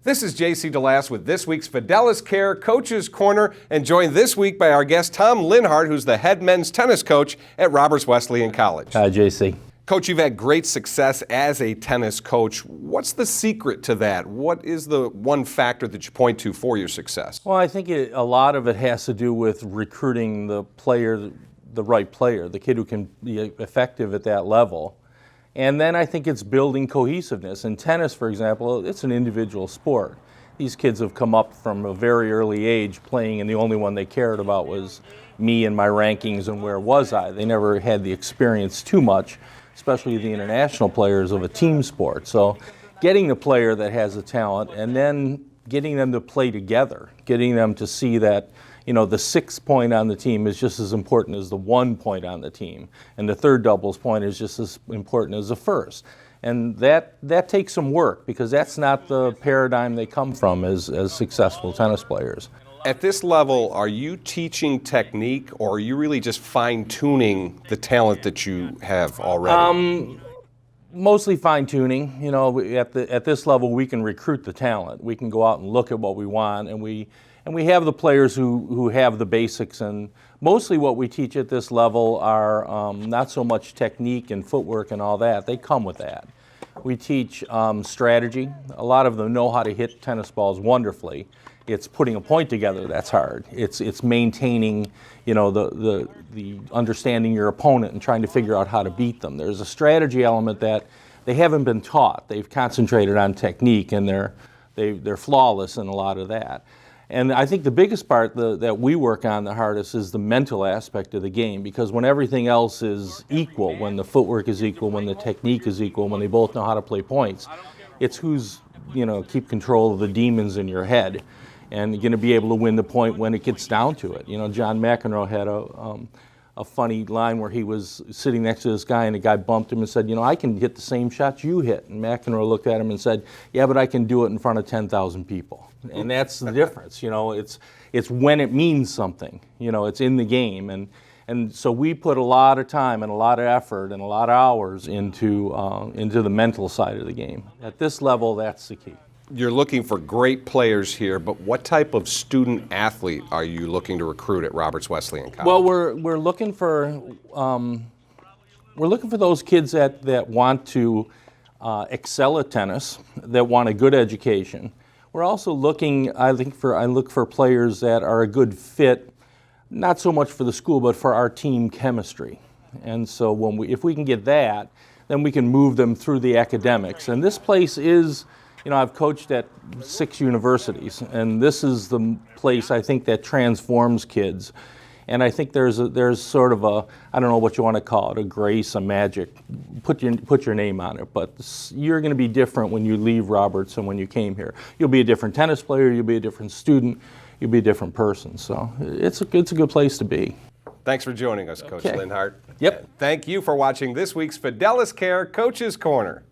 This is JC DeLass with this week's Fidelis Care Coaches Corner, and joined this week by our guest Tom Linhart, who's the head men's tennis coach at Roberts Wesleyan College. Hi, JC. Coach, you've had great success as a tennis coach. What's the secret to that? What is the one factor that you point to for your success? Well, I think a lot of it has to do with recruiting the player, the right player, the kid who can be effective at that level. And then I think it's building cohesiveness. In tennis, for example, it's an individual sport. These kids have come up from a very early age playing, and the only one they cared about was me and my rankings and where was I. They never had the experience too much, especially the international players, of a team sport. So getting the player that has the talent and then getting them to play together, getting them to see that, you know, the 6th point on the team is just as important as the 1 point on the team, and the third doubles point is just as important as the first. And that takes some work, because that's not the paradigm they come from as successful tennis players. At this level, are you teaching technique, or are you really just fine-tuning the talent that you have already? Mostly fine-tuning. You know, at this level, we can recruit the talent. We can go out and look at what we want, and we have the players who have the basics. And mostly what we teach at this level are not so much technique and footwork and all that. They come with that. We teach strategy. A lot of them know how to hit tennis balls wonderfully. It's putting a point together that's hard. It's maintaining, you know, the understanding your opponent and trying to figure out how to beat them. There's a strategy element that they haven't been taught. They've concentrated on technique, and they're flawless in a lot of that. And I think the biggest part that we work on the hardest is the mental aspect of the game, because when everything else is equal, when the footwork is equal, when the technique is equal, when they both know how to play points, it's who's, you know, keep control of the demons in your head and going to be able to win the point when it gets down to it. You know, John McEnroe had a funny line where he was sitting next to this guy, and the guy bumped him and said, you know, I can hit the same shots you hit. And McEnroe looked at him and said, yeah, but I can do it in front of 10,000 people. And that's the difference. You know, it's when it means something. You know, it's in the game. And so we put a lot of time and a lot of effort and a lot of hours into the mental side of the game. At this level, that's the key. You're looking for great players here, but what type of student athlete are you looking to recruit at Roberts Wesleyan College? Well, we're looking for those kids that want to excel at tennis, that want a good education. We're also looking, I look for players that are a good fit, not so much for the school, but for our team chemistry. And so if we can get that, then we can move them through the academics. And this place is, you know, I've coached at 6 universities, and this is the place I think that transforms kids. And I think there's sort of a, I don't know what you want to call it, a grace, a magic. Put your name on it, but you're going to be different when you leave Roberts and when you came here. You'll be a different tennis player. You'll be a different student. You'll be a different person. So it's a good place to be. Thanks for joining us, Coach Linhart. Yep. Thank you for watching this week's Fidelis Care Coaches Corner.